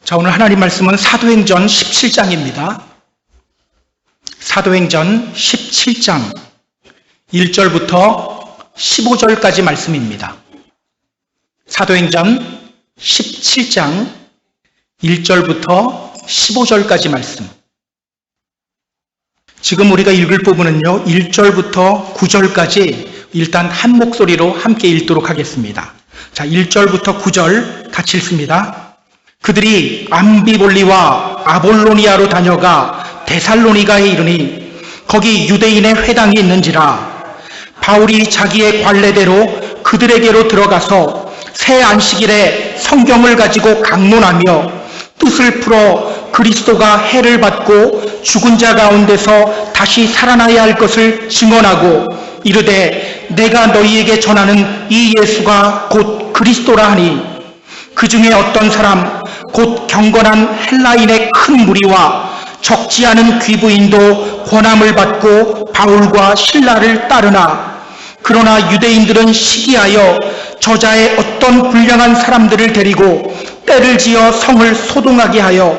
자, 오늘 하나님 말씀은 사도행전 17장입니다. 사도행전 17장 1절부터 15절까지 말씀입니다. 사도행전 17장 1절부터 15절까지 말씀. 지금 우리가 읽을 부분은요, 1절부터 9절까지 일단 한 목소리로 함께 읽도록 하겠습니다. 자, 1절부터 9절 같이 읽습니다. 그들이 암비볼리와 아볼로니아로 다녀가 데살로니가에 이르니 거기 유대인의 회당이 있는지라. 바울이 자기의 관례대로 그들에게로 들어가서 새 안식일에 성경을 가지고 강론하며 뜻을 풀어 그리스도가 해를 받고 죽은 자 가운데서 다시 살아나야 할 것을 증언하고 이르되 내가 너희에게 전하는 이 예수가 곧 그리스도라 하니 그 중에 어떤 사람 곧 경건한 헬라인의 큰 무리와 적지 않은 귀부인도 권함을 받고 바울과 실라를 따르나 그러나 유대인들은 시기하여 저자의 어떤 불량한 사람들을 데리고 때를 지어 성을 소동하게 하여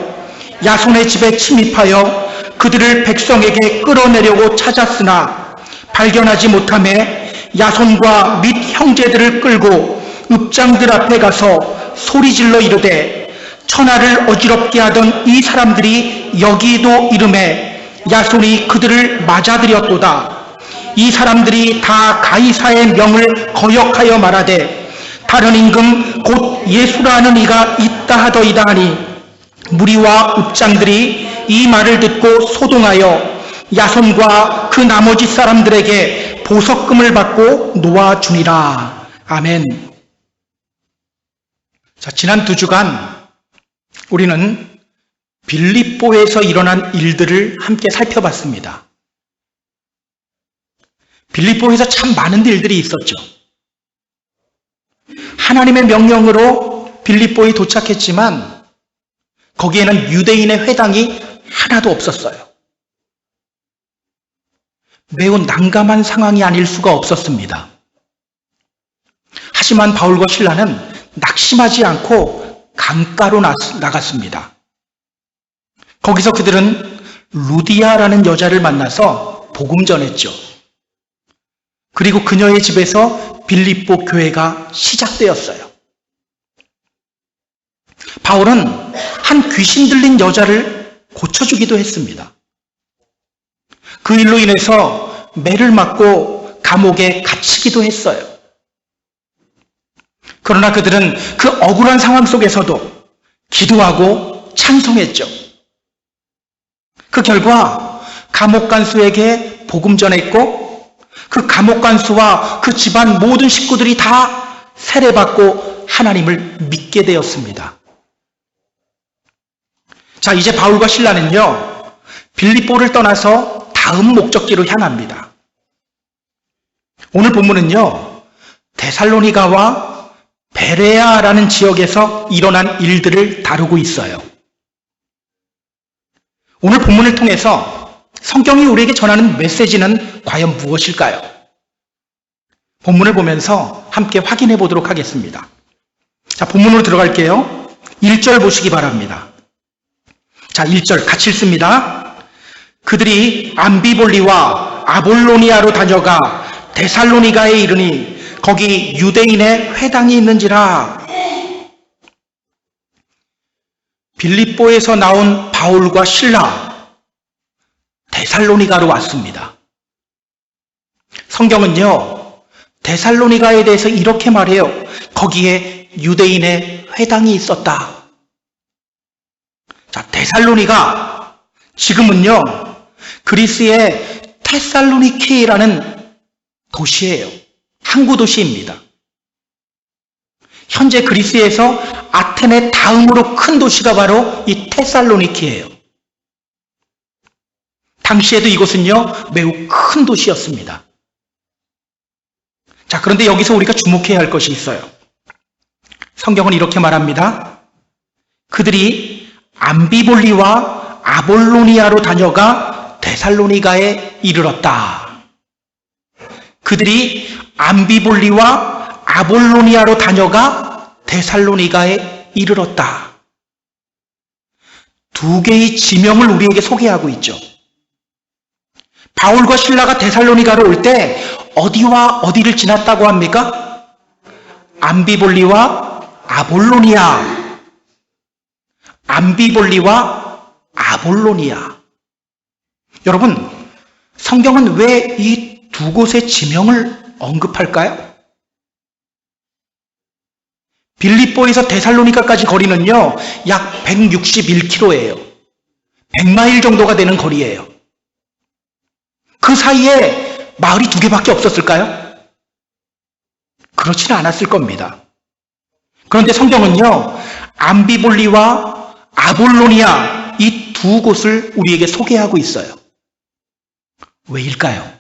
야손의 집에 침입하여 그들을 백성에게 끌어내려고 찾았으나 발견하지 못하매 야손과 및 형제들을 끌고 읍장들 앞에 가서 소리질러 이르되 천하를 어지럽게 하던 이 사람들이 여기도 이름에 야손이 그들을 맞아들였도다. 이 사람들이 다 가이사의 명을 거역하여 말하되 다른 임금 곧 예수라는 이가 있다 하더이다 하니 무리와 읍장들이 이 말을 듣고 소동하여 야손과 그 나머지 사람들에게 보석금을 받고 놓아주니라. 아멘. 자, 지난 2주간 우리는 빌립보에서 일어난 일들을 함께 살펴봤습니다. 빌립보에서 참 많은 일들이 있었죠. 하나님의 명령으로 빌립보에 도착했지만 거기에는 유대인의 회당이 하나도 없었어요. 매우 난감한 상황이 아닐 수가 없었습니다. 하지만 바울과 실라는 낙심하지 않고 강가로 나갔습니다. 거기서 그들은 루디아라는 여자를 만나서 복음 전했죠. 그리고 그녀의 집에서 빌립보 교회가 시작되었어요. 바울은 한 귀신 들린 여자를 고쳐주기도 했습니다. 그 일로 인해서 매를 맞고 감옥에 갇히기도 했어요. 그러나 그들은 그 억울한 상황 속에서도 기도하고 찬송했죠. 그 결과 감옥 간수에게 복음 전했고 그 감옥 간수와 그 집안 모든 식구들이 다 세례받고 하나님을 믿게 되었습니다. 자, 이제 바울과 실라는요, 빌립보를 떠나서 다음 목적지로 향합니다. 오늘 본문은요, 데살로니가와 베레아라는 지역에서 일어난 일들을 다루고 있어요. 오늘 본문을 통해서 성경이 우리에게 전하는 메시지는 과연 무엇일까요? 본문을 보면서 함께 확인해 보도록 하겠습니다. 자, 본문으로 들어갈게요. 1절 보시기 바랍니다. 자, 1절 같이 읽습니다. 그들이 암비볼리와 아볼로니아로 다녀가 데살로니가에 이르니 거기 유대인의 회당이 있는지라. 빌립보에서 나온 바울과 실라, 데살로니가로 왔습니다. 성경은요, 데살로니가에 대해서 이렇게 말해요. 거기에 유대인의 회당이 있었다. 자, 데살로니가 지금은요, 그리스의 테살로니케라는 도시예요. 항구 도시입니다. 현재 그리스에서 아테네 다음으로 큰 도시가 바로 이 테살로니키예요. 당시에도 이곳은요, 매우 큰 도시였습니다. 자, 그런데 여기서 우리가 주목해야 할 것이 있어요. 성경은 이렇게 말합니다. 그들이 암비볼리와 아볼로니아로 다녀가 데살로니가에 이르렀다. 그들이 암비볼리와 아볼로니아로 다녀가 데살로니가에 이르렀다. 두 개의 지명을 우리에게 소개하고 있죠. 바울과 실라가 데살로니가로 올 때 어디와 어디를 지났다고 합니까? 암비볼리와 아볼로니아. 암비볼리와 아볼로니아. 여러분, 성경은 왜 이 두 곳의 지명을 언급할까요? 빌립보에서 데살로니가까지 거리는요, 약 161km예요. 100마일 정도가 되는 거리예요. 그 사이에 마을이 두 개밖에 없었을까요? 그렇지는 않았을 겁니다. 그런데 성경은요, 암비볼리와 아볼로니아 이 두 곳을 우리에게 소개하고 있어요. 왜일까요?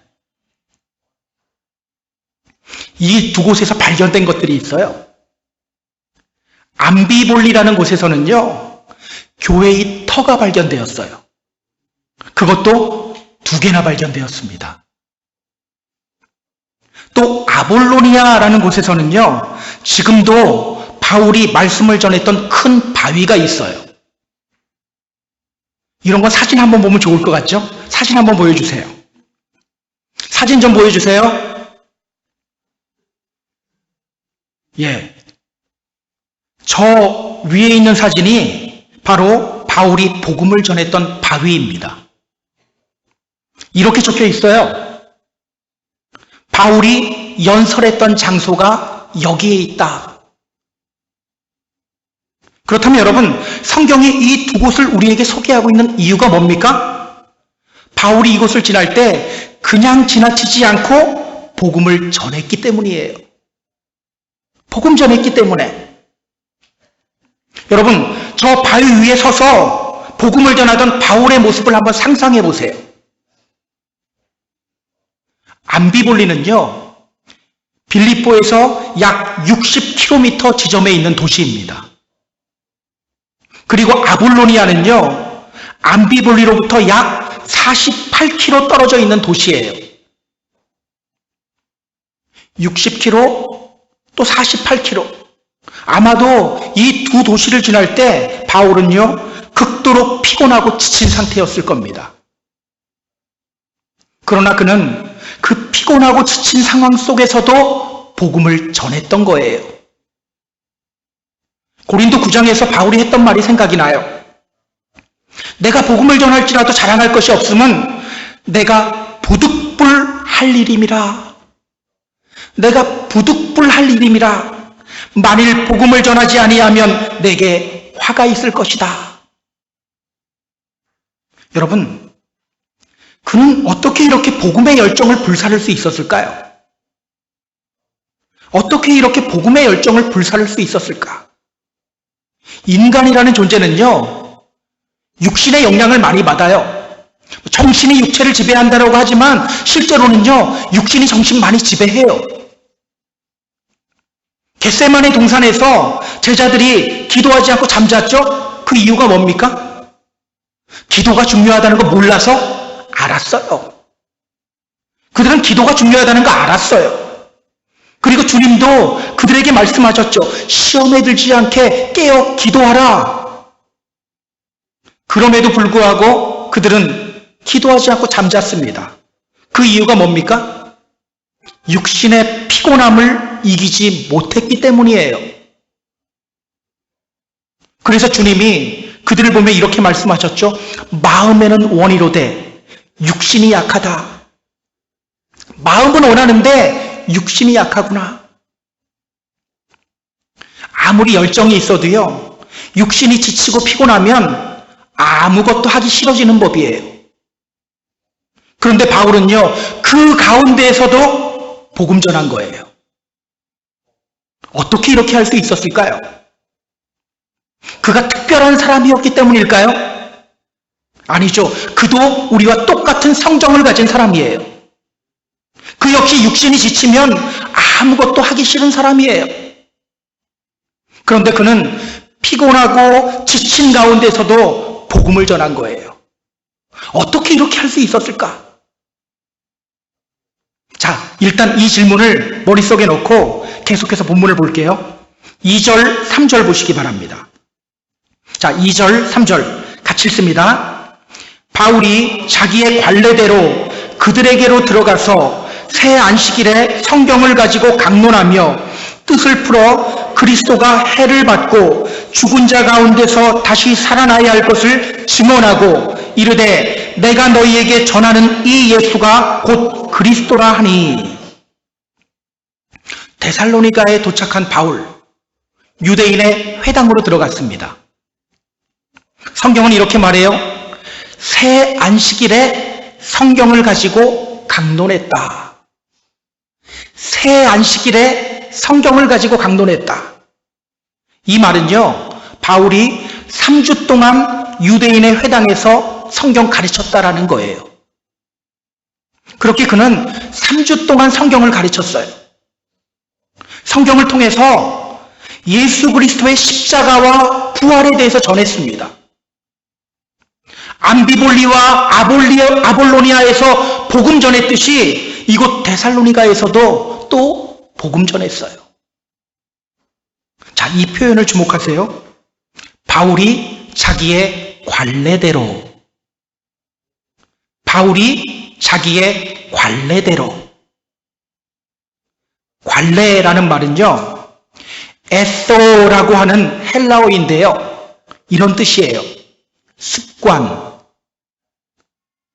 이 두 곳에서 발견된 것들이 있어요. 암비볼리라는 곳에서는요, 교회의 터가 발견되었어요. 그것도 두 개나 발견되었습니다. 또 아볼로니아라는 곳에서는요, 지금도 바울이 말씀을 전했던 큰 바위가 있어요. 이런 건 사진 한번 보면 좋을 것 같죠? 사진 한번 보여주세요. 사진 좀 보여주세요. 예. 저 위에 있는 사진이 바로 바울이 복음을 전했던 바위입니다. 이렇게 적혀 있어요. 바울이 연설했던 장소가 여기에 있다. 그렇다면 여러분, 성경이 이 두 곳을 우리에게 소개하고 있는 이유가 뭡니까? 바울이 이곳을 지날 때 그냥 지나치지 않고 복음을 전했기 때문이에요. 복음 전했기 때문에. 여러분, 저 바위 위에 서서 복음을 전하던 바울의 모습을 한번 상상해 보세요. 암비볼리는요, 빌립보에서 약 60km 지점에 있는 도시입니다. 그리고 아볼로니아는요, 암비볼리로부터 약 48km 떨어져 있는 도시예요. 60km, 또 48km. 아마도 이 두 도시를 지날 때 바울은요, 극도로 피곤하고 지친 상태였을 겁니다. 그러나 그는 그 피곤하고 지친 상황 속에서도 복음을 전했던 거예요. 고린도 9장에서 바울이 했던 말이 생각이 나요. 내가 복음을 전할지라도 자랑할 것이 없으면 내가 부득불 할 일임이라. 내가 부득불 할 일임이라. 만일 복음을 전하지 아니하면 내게 화가 있을 것이다. 여러분, 그는 어떻게 이렇게 복음의 열정을 불사를 수 있었을까요? 어떻게 이렇게 복음의 열정을 불사를 수 있었을까? 인간이라는 존재는요, 육신의 영향을 많이 받아요. 정신이 육체를 지배한다고 하지만 실제로는요, 육신이 정신 많이 지배해요. 겟세마네 동산에서 제자들이 기도하지 않고 잠잤죠? 그 이유가 뭡니까? 기도가 중요하다는 거 몰라서? 알았어요. 그들은 기도가 중요하다는 거 알았어요. 그리고 주님도 그들에게 말씀하셨죠. 시험에 들지 않게 깨어 기도하라. 그럼에도 불구하고 그들은 기도하지 않고 잠잤습니다. 그 이유가 뭡니까? 육신의 피곤함을 이기지 못했기 때문이에요. 그래서 주님이 그들을 보며 이렇게 말씀하셨죠. 마음에는 원이로되 육신이 약하다. 마음은 원하는데 육신이 약하구나. 아무리 열정이 있어도요, 육신이 지치고 피곤하면 아무것도 하기 싫어지는 법이에요. 그런데 바울은요, 그 가운데에서도 복음 전한 거예요. 어떻게 이렇게 할 수 있었을까요? 그가 특별한 사람이었기 때문일까요? 아니죠. 그도 우리와 똑같은 성정을 가진 사람이에요. 그 역시 육신이 지치면 아무것도 하기 싫은 사람이에요. 그런데 그는 피곤하고 지친 가운데서도 복음을 전한 거예요. 어떻게 이렇게 할 수 있었을까? 자, 일단 이 질문을 머릿속에 넣고 계속해서 본문을 볼게요. 2절, 3절 보시기 바랍니다. 자, 2절, 3절 같이 읽습니다. 바울이 자기의 관례대로 그들에게로 들어가서 새 안식일에 성경을 가지고 강론하며 뜻을 풀어 그리스도가 해를 받고 죽은 자 가운데서 다시 살아나야 할 것을 증언하고 이르되 내가 너희에게 전하는 이 예수가 곧 그리스도라 하니. 데살로니가에 도착한 바울, 유대인의 회당으로 들어갔습니다. 성경은 이렇게 말해요. 새 안식일에 성경을 가지고 강론했다. 새 안식일에 성경을 가지고 강론했다. 이 말은요, 바울이 3주 동안 유대인의 회당에서 성경 가르쳤다라는 거예요. 그렇게 그는 3주 동안 성경을 가르쳤어요. 성경을 통해서 예수 그리스도의 십자가와 부활에 대해서 전했습니다. 암비볼리와 아볼로니아에서 복음 전했듯이 이곳 데살로니가에서도 또 복음 전했어요. 자, 이 표현을 주목하세요. 바울이 자기의 관례대로. 바울이 자기의 관례대로. 관례라는 말은요, 에소라고 하는 헬라어인데요. 이런 뜻이에요. 습관,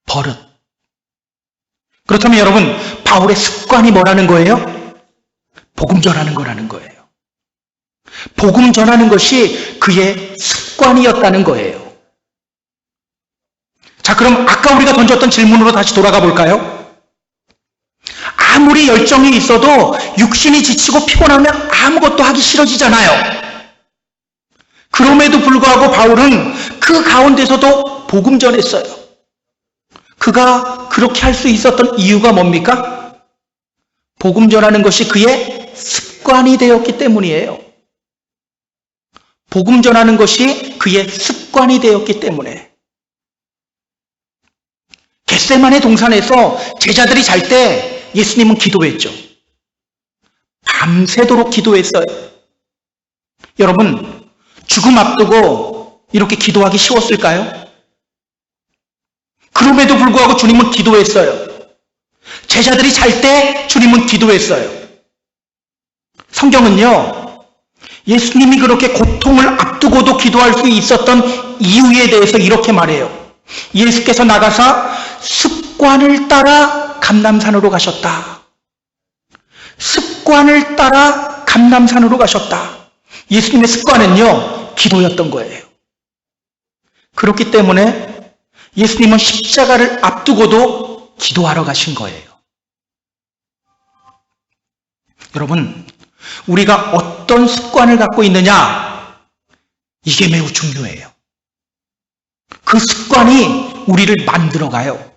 버릇. 그렇다면 여러분, 바울의 습관이 뭐라는 거예요? 복음 전하는 거라는 거예요. 복음 전하는 것이 그의 습관이었다는 거예요. 자, 그럼 아까 우리가 던졌던 질문으로 다시 돌아가 볼까요? 아무리 열정이 있어도 육신이 지치고 피곤하면 아무것도 하기 싫어지잖아요. 그럼에도 불구하고 바울은 그 가운데서도 복음 전했어요. 그가 그렇게 할 수 있었던 이유가 뭡니까? 복음 전하는 것이 그의 습관이 되었기 때문이에요. 복음 전하는 것이 그의 습관이 되었기 때문에. 겟세마네 동산에서 제자들이 잘 때 예수님은 기도했죠. 밤새도록 기도했어요. 여러분, 죽음 앞두고 이렇게 기도하기 쉬웠을까요? 그럼에도 불구하고 주님은 기도했어요. 제자들이 잘 때 주님은 기도했어요. 성경은요, 예수님이 그렇게 고통을 앞두고도 기도할 수 있었던 이유에 대해서 이렇게 말해요. 예수께서 나가사 습관을 따라 감람산으로 가셨다. 습관을 따라 감람산으로 가셨다. 예수님의 습관은요, 기도였던 거예요. 그렇기 때문에 예수님은 십자가를 앞두고도 기도하러 가신 거예요. 여러분, 우리가 어떤 습관을 갖고 있느냐, 이게 매우 중요해요. 그 습관이 우리를 만들어가요.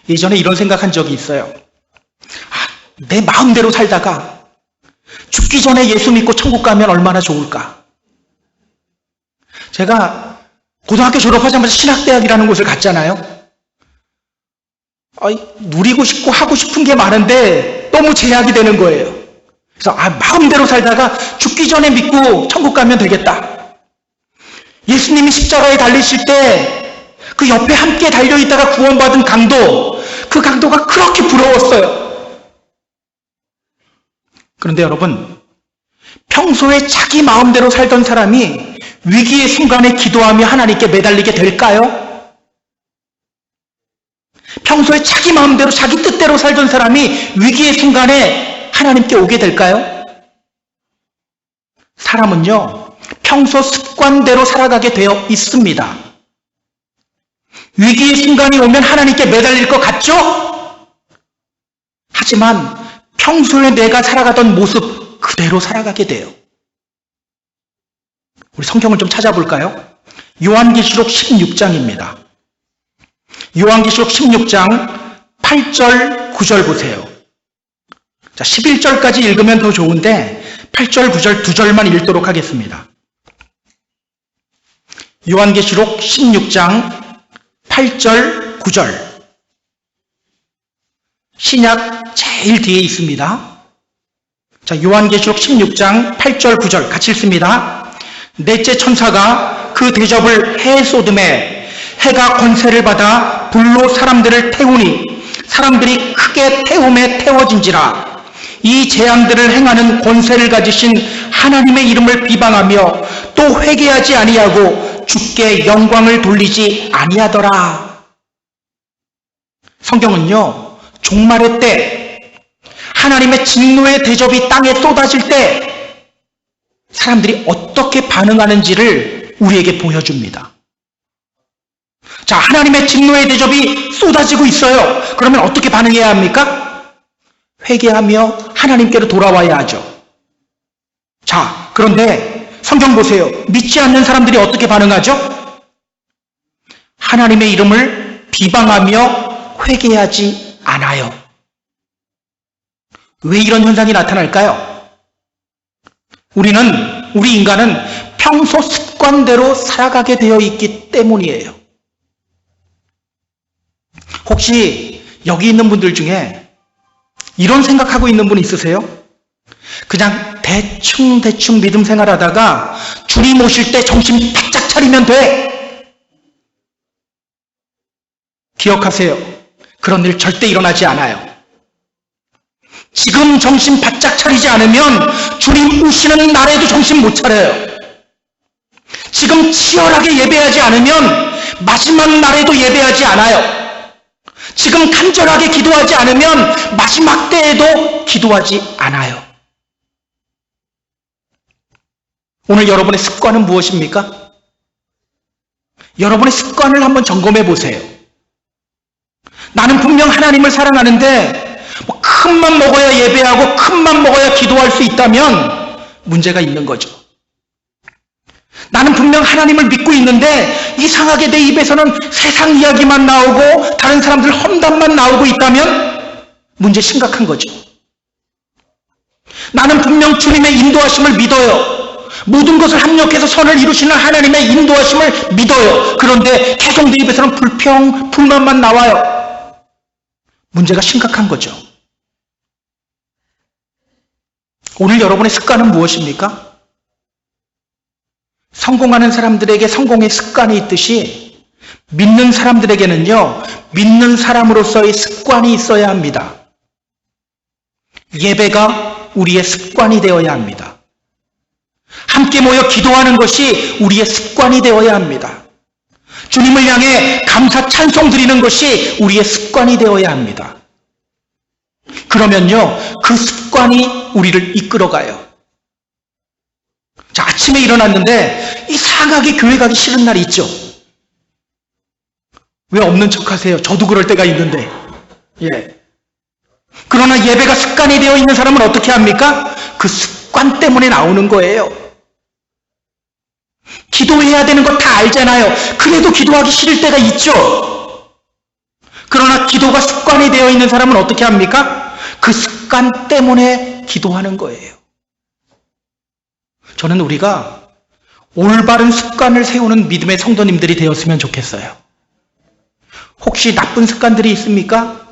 예전에 이런 생각한 적이 있어요. 내 마음대로 살다가 죽기 전에 예수 믿고 천국 가면 얼마나 좋을까. 제가 고등학교 졸업하자마자 신학대학이라는 곳을 갔잖아요. 누리고 싶고 하고 싶은 게 많은데 너무 제약이 되는 거예요. 그래서 마음대로 살다가 죽기 전에 믿고 천국 가면 되겠다. 예수님이 십자가에 달리실 때 그 옆에 함께 달려있다가 구원받은 강도, 그 강도가 그렇게 부러웠어요. 그런데 여러분, 평소에 자기 마음대로 살던 사람이 위기의 순간에 기도하며 하나님께 매달리게 될까요? 평소에 자기 마음대로 자기 뜻대로 살던 사람이 위기의 순간에 하나님께 오게 될까요? 사람은요, 평소 습관대로 살아가게 되어 있습니다. 위기의 순간이 오면 하나님께 매달릴 것 같죠? 하지만 평소에 내가 살아가던 모습 그대로 살아가게 돼요. 우리 성경을 좀 찾아볼까요? 요한계시록 16장입니다. 요한계시록 16장 8절, 9절 보세요. 자, 11절까지 읽으면 더 좋은데 8절, 9절 두 절만 읽도록 하겠습니다. 요한계시록 16장 8절, 9절. 신약 제일 뒤에 있습니다. 자, 요한계시록 16장 8절, 9절 같이 읽습니다. 넷째 천사가 그 대접을 해에 쏟음에 해가 권세를 받아 불로 사람들을 태우니 사람들이 크게 태움에 태워진지라. 이 재앙들을 행하는 권세를 가지신 하나님의 이름을 비방하며 또 회개하지 아니하고 주께 영광을 돌리지 아니하더라. 성경은요, 종말의 때 하나님의 진노의 대접이 땅에 쏟아질 때 사람들이 어떻게 반응하는지를 우리에게 보여줍니다. 자, 하나님의 진노의 대접이 쏟아지고 있어요. 그러면 어떻게 반응해야 합니까? 회개하며 하나님께로 돌아와야 하죠. 자, 그런데 성경 보세요. 믿지 않는 사람들이 어떻게 반응하죠? 하나님의 이름을 비방하며 회개하지 않아요. 왜 이런 현상이 나타날까요? 우리 인간은 평소 습관대로 살아가게 되어 있기 때문이에요. 혹시 여기 있는 분들 중에 이런 생각하고 있는 분 있으세요? 그냥 대충 믿음 생활하다가 주님 오실 때 정신 바짝 차리면 돼. 기억하세요. 그런 일 절대 일어나지 않아요. 지금 정신 바짝 차리지 않으면 주님 오시는 날에도 정신 못 차려요. 지금 치열하게 예배하지 않으면 마지막 날에도 예배하지 않아요. 지금 간절하게 기도하지 않으면 마지막 때에도 기도하지 않아요. 오늘 여러분의 습관은 무엇입니까? 여러분의 습관을 한번 점검해 보세요. 나는 분명 하나님을 사랑하는데 큰 맘 먹어야 예배하고 큰 맘 먹어야 기도할 수 있다면 문제가 있는 거죠. 나는 분명 하나님을 믿고 있는데 이상하게 내 입에서는 세상 이야기만 나오고 다른 사람들 험담만 나오고 있다면 문제 심각한 거죠. 나는 분명 주님의 인도하심을 믿어요. 모든 것을 합력해서 선을 이루시는 하나님의 인도하심을 믿어요. 그런데 계속 내 입에서는 불평, 불만만 나와요. 문제가 심각한 거죠. 오늘 여러분의 습관은 무엇입니까? 성공하는 사람들에게 성공의 습관이 있듯이 믿는 사람들에게는요, 믿는 사람으로서의 습관이 있어야 합니다. 예배가 우리의 습관이 되어야 합니다. 함께 모여 기도하는 것이 우리의 습관이 되어야 합니다. 주님을 향해 감사 찬송 드리는 것이 우리의 습관이 되어야 합니다. 그러면요, 그 습관이 우리를 이끌어가요. 자, 아침에 일어났는데 이상하게 교회 가기 싫은 날이 있죠. 왜 없는 척 하세요? 저도 그럴 때가 있는데. 예. 그러나 예배가 습관이 되어 있는 사람은 어떻게 합니까? 그 습관 때문에 나오는 거예요. 기도해야 되는 거 다 알잖아요. 그래도 기도하기 싫을 때가 있죠. 그러나 기도가 습관이 되어 있는 사람은 어떻게 합니까? 그 습관 때문에 기도하는 거예요. 저는 우리가 올바른 습관을 세우는 믿음의 성도님들이 되었으면 좋겠어요. 혹시 나쁜 습관들이 있습니까?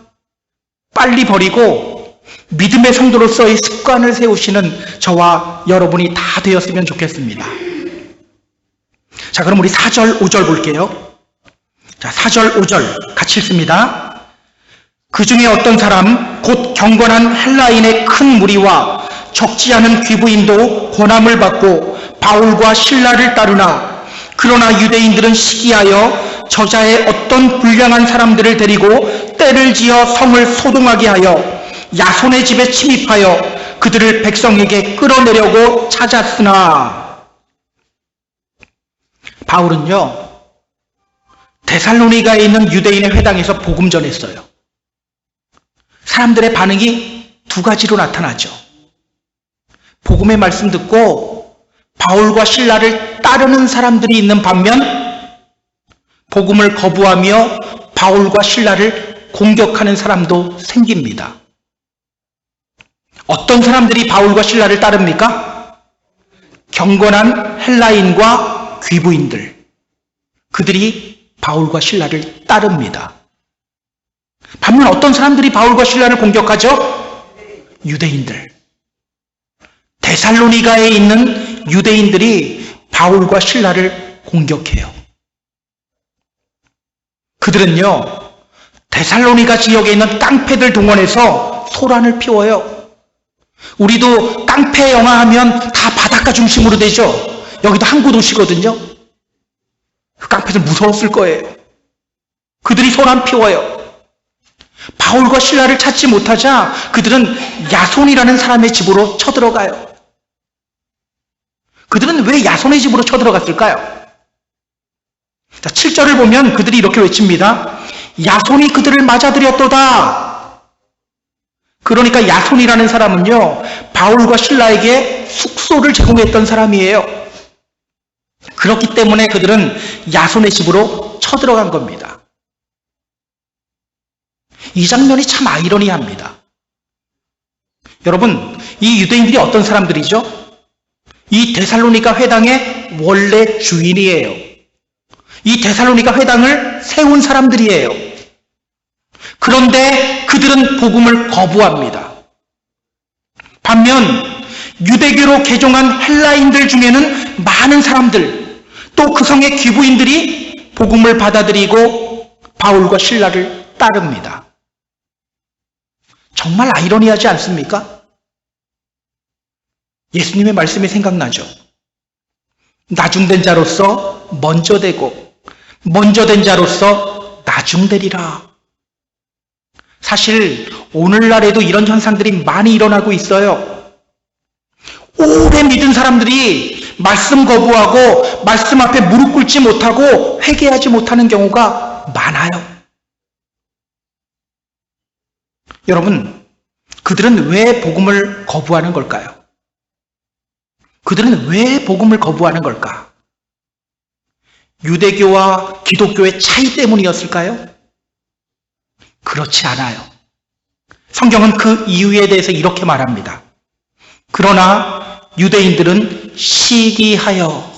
빨리 버리고 믿음의 성도로서의 습관을 세우시는 저와 여러분이 다 되었으면 좋겠습니다. 자, 그럼 우리 4절, 5절 볼게요. 자, 4절, 5절 같이 읽습니다. 그 중에 어떤 사람, 곧 경건한 헬라인의 큰 무리와 적지 않은 귀부인도 고난을 받고 바울과 실라를 따르나, 그러나 유대인들은 시기하여 저자의 어떤 불량한 사람들을 데리고 때를 지어 성을 소동하게 하여 야손의 집에 침입하여 그들을 백성에게 끌어내려고 찾았으나, 바울은요, 데살로니가에 있는 유대인의 회당에서 복음 전했어요. 사람들의 반응이 두 가지로 나타나죠. 복음의 말씀 듣고 바울과 실라를 따르는 사람들이 있는 반면, 복음을 거부하며 바울과 실라를 공격하는 사람도 생깁니다. 어떤 사람들이 바울과 실라를 따릅니까? 경건한 헬라인과 귀부인들, 그들이 바울과 실라를 따릅니다. 반면 어떤 사람들이 바울과 실라를 공격하죠? 유대인들. 데살로니가에 있는 유대인들이 바울과 실라를 공격해요. 그들은요, 데살로니가 지역에 있는 깡패들 동원해서 소란을 피워요. 우리도 깡패 영화 하면 다 바닷가 중심으로 되죠. 여기도 항구 도시거든요. 그 깡패들 무서웠을 거예요. 그들이 소란 피워요. 바울과 실라를 찾지 못하자 그들은 야손이라는 사람의 집으로 쳐들어가요. 그들은 왜 야손의 집으로 쳐들어갔을까요? 자, 7절을 보면 그들이 이렇게 외칩니다. 야손이 그들을 맞아들였도다. 그러니까 야손이라는 사람은요, 바울과 실라에게 숙소를 제공했던 사람이에요. 그렇기 때문에 그들은 야손의 집으로 쳐들어간 겁니다. 이 장면이 참 아이러니합니다. 여러분, 이 유대인들이 어떤 사람들이죠? 이 데살로니가 회당의 원래 주인이에요. 이 데살로니가 회당을 세운 사람들이에요. 그런데 그들은 복음을 거부합니다. 반면 유대교로 개종한 헬라인들 중에는 많은 사람들, 또 그 성의 귀부인들이 복음을 받아들이고 바울과 실라를 따릅니다. 정말 아이러니하지 않습니까? 예수님의 말씀이 생각나죠. 나중된 자로서 먼저 되고 먼저 된 자로서 나중되리라. 사실 오늘날에도 이런 현상들이 많이 일어나고 있어요. 오래 믿은 사람들이 말씀 거부하고 말씀 앞에 무릎 꿇지 못하고 회개하지 못하는 경우가 많아요. 여러분, 그들은 왜 복음을 거부하는 걸까요? 그들은 왜 복음을 거부하는 걸까? 유대교와 기독교의 차이 때문이었을까요? 그렇지 않아요. 성경은 그 이유에 대해서 이렇게 말합니다. 그러나 유대인들은 시기하여.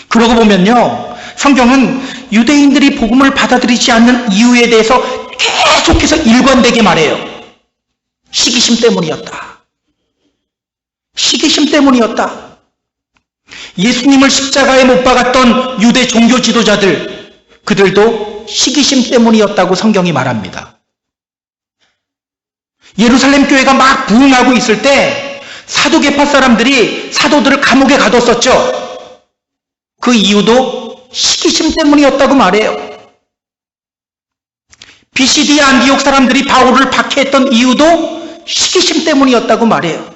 그러고 보면요, 성경은 유대인들이 복음을 받아들이지 않는 이유에 대해서 계속해서 일관되게 말해요. 시기심 때문이었다. 예수님을 십자가에 못 박았던 유대 종교 지도자들, 그들도 시기심 때문이었다고 성경이 말합니다. 예루살렘 교회가 막 부흥하고 있을 때 사두개파 사람들이 사도들을 감옥에 가뒀었죠. 그 이유도 시기심 때문이었다고 말해요. BCD 안디옥 사람들이 바울을 박해했던 이유도 시기심 때문이었다고 말해요.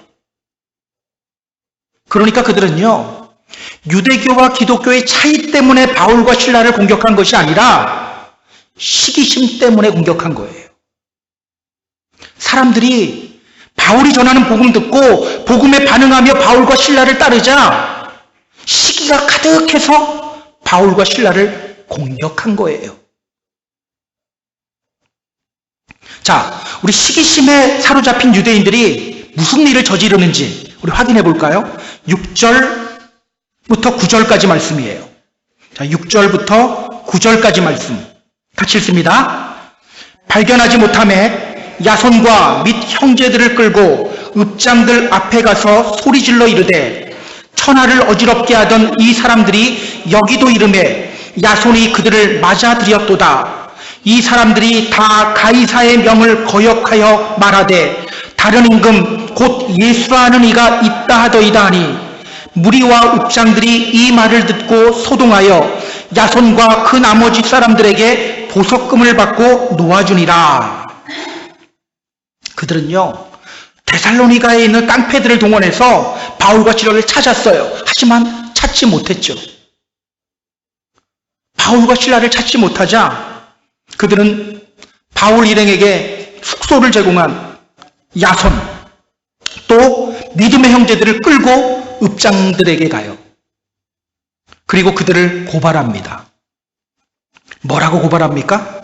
그러니까 그들은요, 유대교와 기독교의 차이 때문에 바울과 실라를 공격한 것이 아니라 시기심 때문에 공격한 거예요. 사람들이 바울이 전하는 복음 듣고 복음에 반응하며 바울과 실라를 따르자 시기가 가득해서 바울과 실라를 공격한 거예요. 자, 우리 시기심에 사로잡힌 유대인들이 무슨 일을 저지르는지 우리 확인해 볼까요? 6절부터 9절까지 말씀이에요. 자, 6절부터 9절까지 말씀 같이 읽습니다. 발견하지 못하매 야손과 및 형제들을 끌고 읍장들 앞에 가서 소리질러 이르되 천하를 어지럽게 하던 이 사람들이 여기도 이르매 야손이 그들을 맞아들였도다. 이 사람들이 다 가이사의 명을 거역하여 말하되 다른 임금 곧 예수라 하는 이가 있다 하더이다 하니 무리와 읍장들이 이 말을 듣고 소동하여 야손과 그 나머지 사람들에게 보석금을 받고 놓아주니라. 그들은요, 데살로니가에 있는 깡패들을 동원해서 바울과 실라를 찾았어요. 하지만 찾지 못했죠. 바울과 실라를 찾지 못하자 그들은 바울 일행에게 숙소를 제공한 야손, 또 믿음의 형제들을 끌고 읍장들에게 가요. 그리고 그들을 고발합니다. 뭐라고 고발합니까?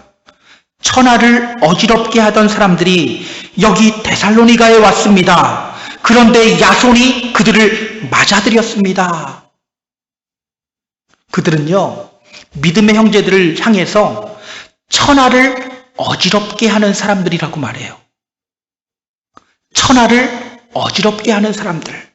천하를 어지럽게 하던 사람들이 여기 데살로니가에 왔습니다. 그런데 야손이 그들을 맞아들였습니다. 그들은요, 믿음의 형제들을 향해서 천하를 어지럽게 하는 사람들이라고 말해요. 천하를 어지럽게 하는 사람들.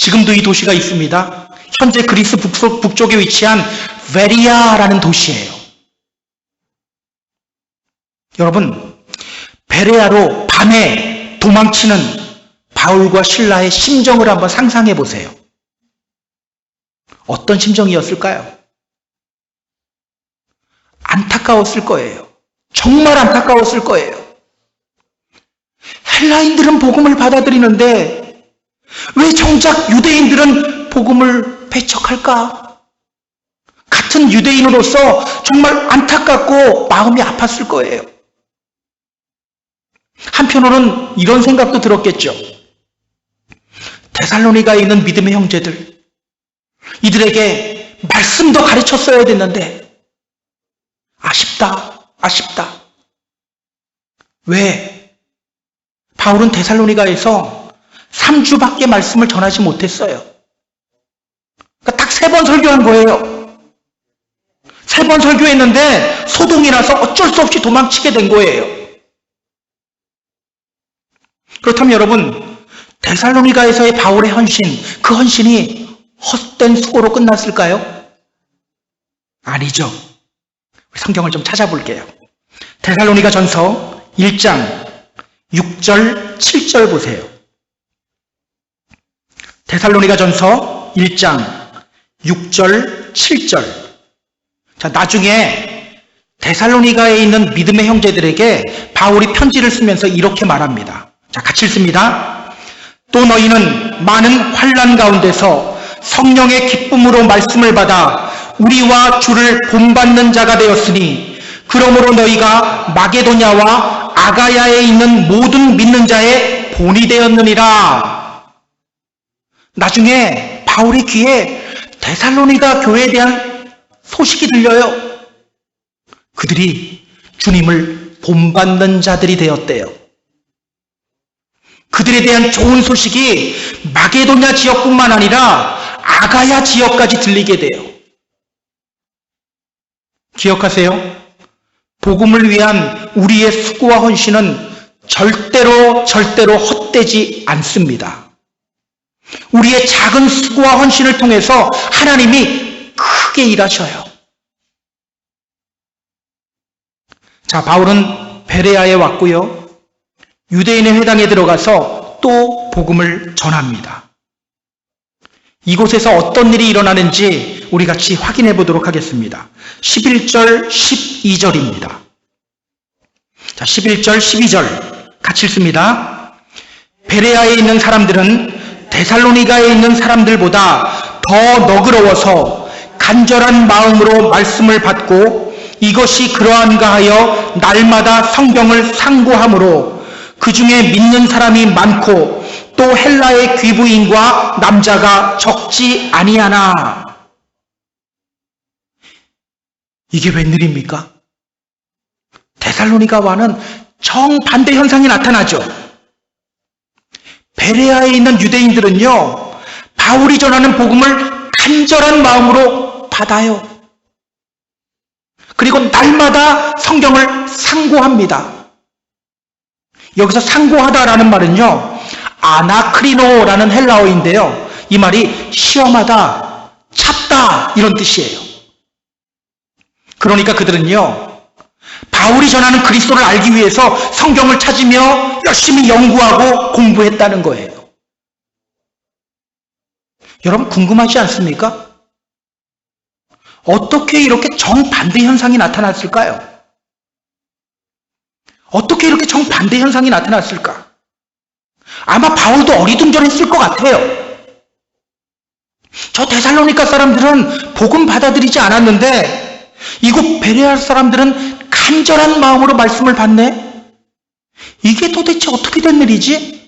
지금도 이 도시가 있습니다. 현재 그리스 북쪽에 위치한 베리아라는 도시예요. 여러분, 베레아로 밤에 도망치는 바울과 실라의 심정을 한번 상상해 보세요. 어떤 심정이었을까요? 안타까웠을 거예요. 정말 안타까웠을 거예요. 헬라인들은 복음을 받아들이는데 왜 정작 유대인들은 복음을 배척할까? 같은 유대인으로서 정말 안타깝고 마음이 아팠을 거예요. 한편으로는 이런 생각도 들었겠죠. 데살로니가에 있는 믿음의 형제들, 이들에게 말씀도 가르쳤어야 됐는데 아쉽다. 왜? 바울은 데살로니가에서 3주밖에 말씀을 전하지 못했어요. 그러니까 딱 3번 설교한 거예요. 3번 설교했는데 소동이 나서 어쩔 수 없이 도망치게 된 거예요. 그렇다면 여러분, 데살로니가에서의 바울의 헌신, 그 헌신이 헛된 수고로 끝났을까요? 아니죠. 우리 성경을 좀 찾아볼게요. 데살로니가 전서 1장 6절, 7절 보세요. 데살로니가 전서 1장 6절, 7절. 자, 나중에 데살로니가에 있는 믿음의 형제들에게 바울이 편지를 쓰면서 이렇게 말합니다. 자, 같이 읽습니다. 또 너희는 많은 환난 가운데서 성령의 기쁨으로 말씀을 받아 우리와 주를 본받는 자가 되었으니 그러므로 너희가 마게도냐와 아가야에 있는 모든 믿는 자의 본이 되었느니라. 나중에 바울의 귀에 데살로니가 교회에 대한 소식이 들려요. 그들이 주님을 본받는 자들이 되었대요. 그들에 대한 좋은 소식이 마게도냐 지역뿐만 아니라 아가야 지역까지 들리게 돼요. 기억하세요. 복음을 위한 우리의 수고와 헌신은 절대로 헛되지 않습니다. 우리의 작은 수고와 헌신을 통해서 하나님이 크게 일하셔요. 자, 바울은 베레아에 왔고요. 유대인의 회당에 들어가서 또 복음을 전합니다. 이곳에서 어떤 일이 일어나는지 우리 같이 확인해 보도록 하겠습니다. 11절, 12절입니다. 자, 11절, 12절 같이 읽습니다. 베레아에 있는 사람들은 데살로니가에 있는 사람들보다 더 너그러워서 간절한 마음으로 말씀을 받고 이것이 그러한가 하여 날마다 성경을 상고하므로 그 중에 믿는 사람이 많고 또 헬라의 귀부인과 남자가 적지 아니하나. 이게 웬일입니까? 데살로니가와는 정반대 현상이 나타나죠. 베레아에 있는 유대인들은요, 바울이 전하는 복음을 간절한 마음으로 받아요. 그리고 날마다 성경을 상고합니다. 여기서 상고하다라는 말은요, 아나크리노라는 헬라어인데요. 이 말이 시험하다, 찾다 이런 뜻이에요. 그러니까 그들은요, 바울이 전하는 그리스도를 알기 위해서 성경을 찾으며 열심히 연구하고 공부했다는 거예요. 여러분 궁금하지 않습니까? 어떻게 이렇게 정반대 현상이 나타났을까요? 어떻게 이렇게 정반대 현상이 나타났을까? 아마 바울도 어리둥절했을 것 같아요. 저 데살로니가 사람들은 복음 받아들이지 않았는데 이곳 베레아 사람들은 간절한 마음으로 말씀을 받네? 이게 도대체 어떻게 된 일이지?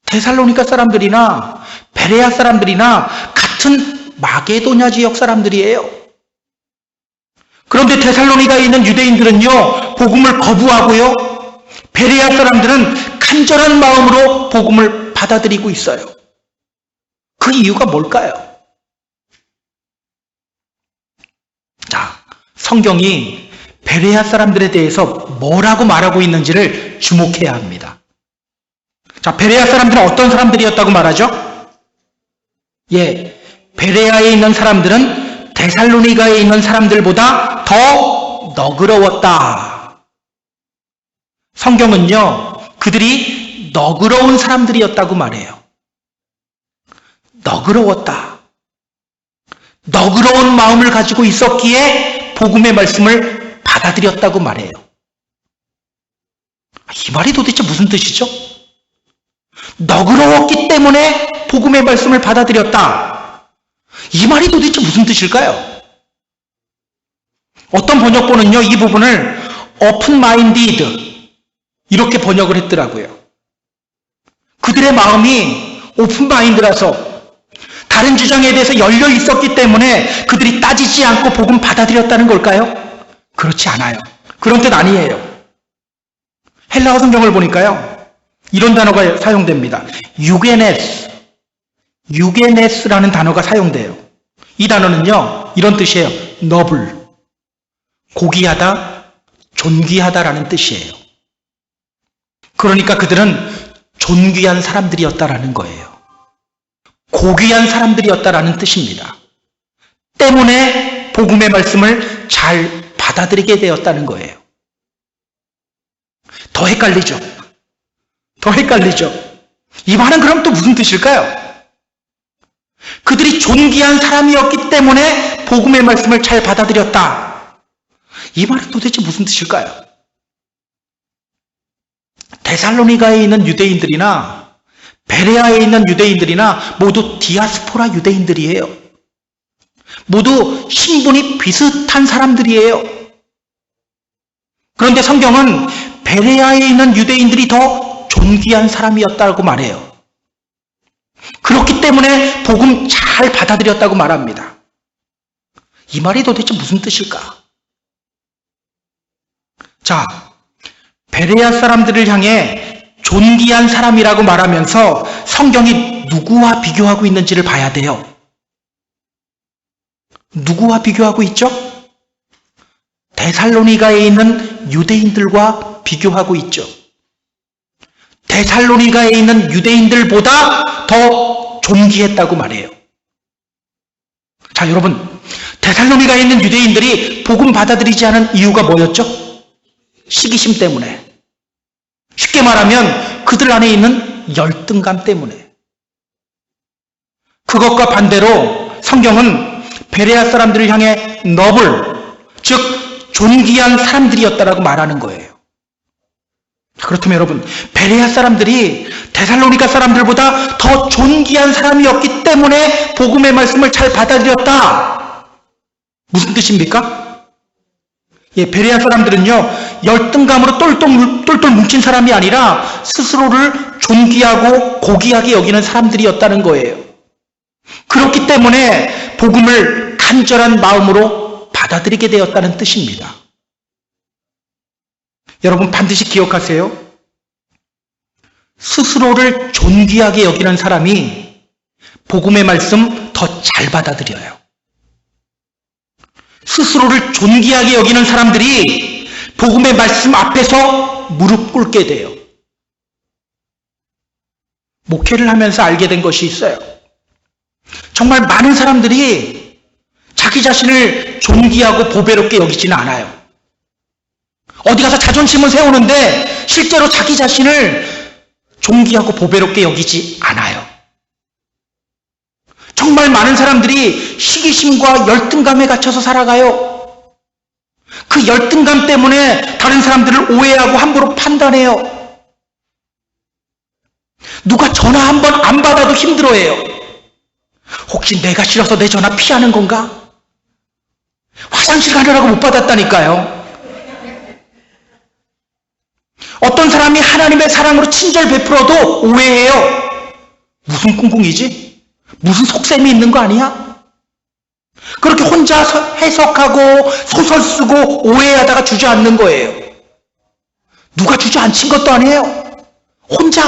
데살로니가 사람들이나 베레아 사람들이나 같은 마게도냐 지역 사람들이에요. 그런데 데살로니가에 있는 유대인들은요, 복음을 거부하고요, 베레아 사람들은 간절한 마음으로 복음을 받아들이고 있어요. 그 이유가 뭘까요? 자, 성경이 베레아 사람들에 대해서 뭐라고 말하고 있는지를 주목해야 합니다. 자, 베레아 사람들은 어떤 사람들이었다고 말하죠? 예, 베레아에 있는 사람들은 데살로니가에 있는 사람들보다 더 너그러웠다. 성경은요, 그들이 너그러운 사람들이었다고 말해요. 너그러웠다. 너그러운 마음을 가지고 있었기에 복음의 말씀을 받아들였다고 말해요. 이 말이 도대체 무슨 뜻이죠? 너그러웠기 때문에 복음의 말씀을 받아들였다. 이 말이 도대체 무슨 뜻일까요? 어떤 번역본은요, 이 부분을 open-minded 이렇게 번역을 했더라고요. 그들의 마음이 오픈마인드라서 다른 주장에 대해서 열려 있었기 때문에 그들이 따지지 않고 복음 받아들였다는 걸까요? 그렇지 않아요. 그런 뜻 아니에요. 헬라어 성경을 보니까요, 이런 단어가 사용됩니다. 유게네스라는 단어가 사용돼요. 이 단어는요, 이런 뜻이에요. 너블, 고귀하다, 존귀하다라는 뜻이에요. 그러니까 그들은 존귀한 사람들이었다라는 거예요. 고귀한 사람들이었다라는 뜻입니다. 때문에 복음의 말씀을 잘 받아들이게 되었다는 거예요. 더 헷갈리죠? 더 헷갈리죠? 이 말은 그럼 또 무슨 뜻일까요? 그들이 존귀한 사람이었기 때문에 복음의 말씀을 잘 받아들였다. 이 말은 도대체 무슨 뜻일까요? 데살로니가에 있는 유대인들이나 베레아에 있는 유대인들이나 모두 디아스포라 유대인들이에요. 모두 신분이 비슷한 사람들이에요. 그런데 성경은 베레아에 있는 유대인들이 더 존귀한 사람이었다고 말해요. 그렇기 때문에 복음 잘 받아들였다고 말합니다. 이 말이 도대체 무슨 뜻일까? 자, 베레아 사람들을 향해 존귀한 사람이라고 말하면서 성경이 누구와 비교하고 있는지를 봐야 돼요. 누구와 비교하고 있죠? 데살로니가에 있는 유대인들과 비교하고 있죠. 데살로니가에 있는 유대인들보다 더 존귀했다고 말해요. 자, 여러분, 데살로니가에 있는 유대인들이 복음 받아들이지 않은 이유가 뭐였죠? 시기심 때문에. 쉽게 말하면 그들 안에 있는 열등감 때문에. 그것과 반대로 성경은 베레아 사람들을 향해 너블, 즉 존귀한 사람들이었다라고 말하는 거예요. 그렇다면 여러분, 베레아 사람들이 데살로니가 사람들보다 더 존귀한 사람이었기 때문에 복음의 말씀을 잘 받아들였다. 무슨 뜻입니까? 예, 베레아 사람들은요, 열등감으로 똘똘 뭉친 사람이 아니라 스스로를 존귀하고 고귀하게 여기는 사람들이었다는 거예요. 그렇기 때문에 복음을 간절한 마음으로 받아들이게 되었다는 뜻입니다. 여러분 반드시 기억하세요. 스스로를 존귀하게 여기는 사람이 복음의 말씀 더 잘 받아들여요. 스스로를 존귀하게 여기는 사람들이 복음의 말씀 앞에서 무릎 꿇게 돼요. 목회를 하면서 알게 된 것이 있어요. 정말 많은 사람들이 자기 자신을 존귀하고 보배롭게 여기지는 않아요. 어디 가서 자존심을 세우는데 실제로 자기 자신을 존귀하고 보배롭게 여기지 않아요. 정말 많은 사람들이 시기심과 열등감에 갇혀서 살아가요. 그 열등감 때문에 다른 사람들을 오해하고 함부로 판단해요. 누가 전화 한 번 안 받아도 힘들어해요. 혹시 내가 싫어서 내 전화 피하는 건가? 화장실 가느라고 못 받았다니까요. 어떤 사람이 하나님의 사랑으로 친절 베풀어도 오해해요. 무슨 꿍꿍이지? 무슨 속셈이 있는 거 아니야? 그렇게 혼자 해석하고 소설 쓰고 오해하다가 주저앉는 거예요. 누가 주저앉힌 것도 아니에요. 혼자.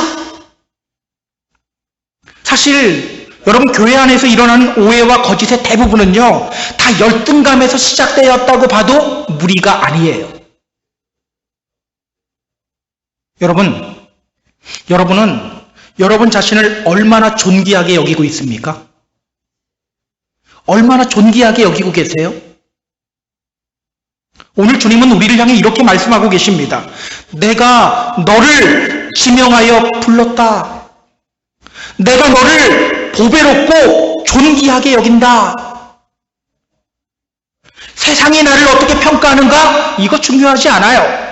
사실 여러분 교회 안에서 일어나는 오해와 거짓의 대부분은요, 다 열등감에서 시작되었다고 봐도 무리가 아니에요. 여러분은 여러분 자신을 얼마나 존귀하게 여기고 있습니까? 얼마나 존귀하게 여기고 계세요? 오늘 주님은 우리를 향해 이렇게 말씀하고 계십니다. 내가 너를 지명하여 불렀다. 내가 너를 보배롭고 존귀하게 여긴다. 세상이 나를 어떻게 평가하는가? 이거 중요하지 않아요.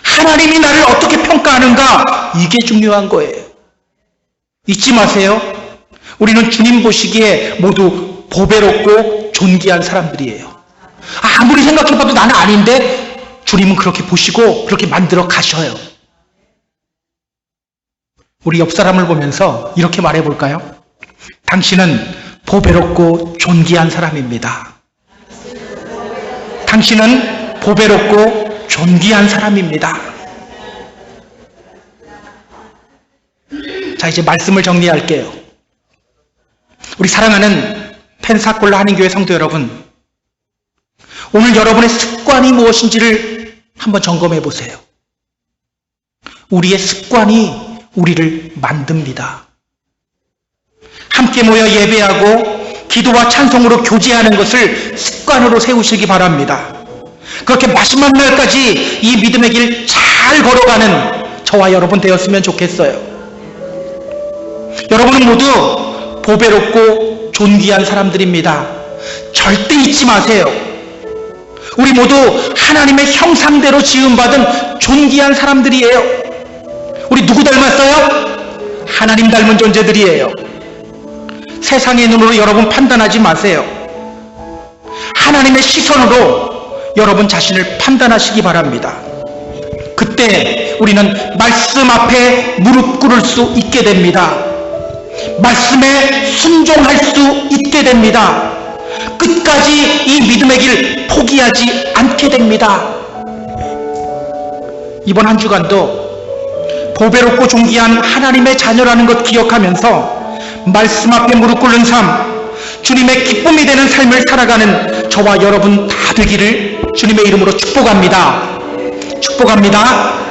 하나님이 나를 어떻게 평가하는가? 이게 중요한 거예요. 잊지 마세요. 우리는 주님 보시기에 모두 보배롭고 존귀한 사람들이에요. 아무리 생각해봐도 나는 아닌데 주님은 그렇게 보시고 그렇게 만들어 가셔요. 우리 옆 사람을 보면서 이렇게 말해볼까요? 당신은 보배롭고 존귀한 사람입니다. 당신은 보배롭고 존귀한 사람입니다. 자, 이제 말씀을 정리할게요. 우리 사랑하는 펜사콜라 한인교회 성도 여러분, 오늘 여러분의 습관이 무엇인지를 한번 점검해 보세요. 우리의 습관이 우리를 만듭니다. 함께 모여 예배하고 기도와 찬송으로 교제하는 것을 습관으로 세우시기 바랍니다. 그렇게 마지막 날까지 이 믿음의 길 잘 걸어가는 저와 여러분 되었으면 좋겠어요. 여러분은 모두 보배롭고 존귀한 사람들입니다. 절대 잊지 마세요. 우리 모두 하나님의 형상대로 지음받은 존귀한 사람들이에요. 우리 누구 닮았어요? 하나님 닮은 존재들이에요. 세상의 눈으로 여러분 판단하지 마세요. 하나님의 시선으로 여러분 자신을 판단하시기 바랍니다. 그때 우리는 말씀 앞에 무릎 꿇을 수 있게 됩니다. 말씀에 순종할 수 있게 됩니다. 끝까지 이 믿음의 길 포기하지 않게 됩니다. 이번 한 주간도 보배롭고 존귀한 하나님의 자녀라는 것 기억하면서 말씀 앞에 무릎 꿇는 삶, 주님의 기쁨이 되는 삶을 살아가는 저와 여러분 다 되기를 주님의 이름으로 축복합니다. 축복합니다.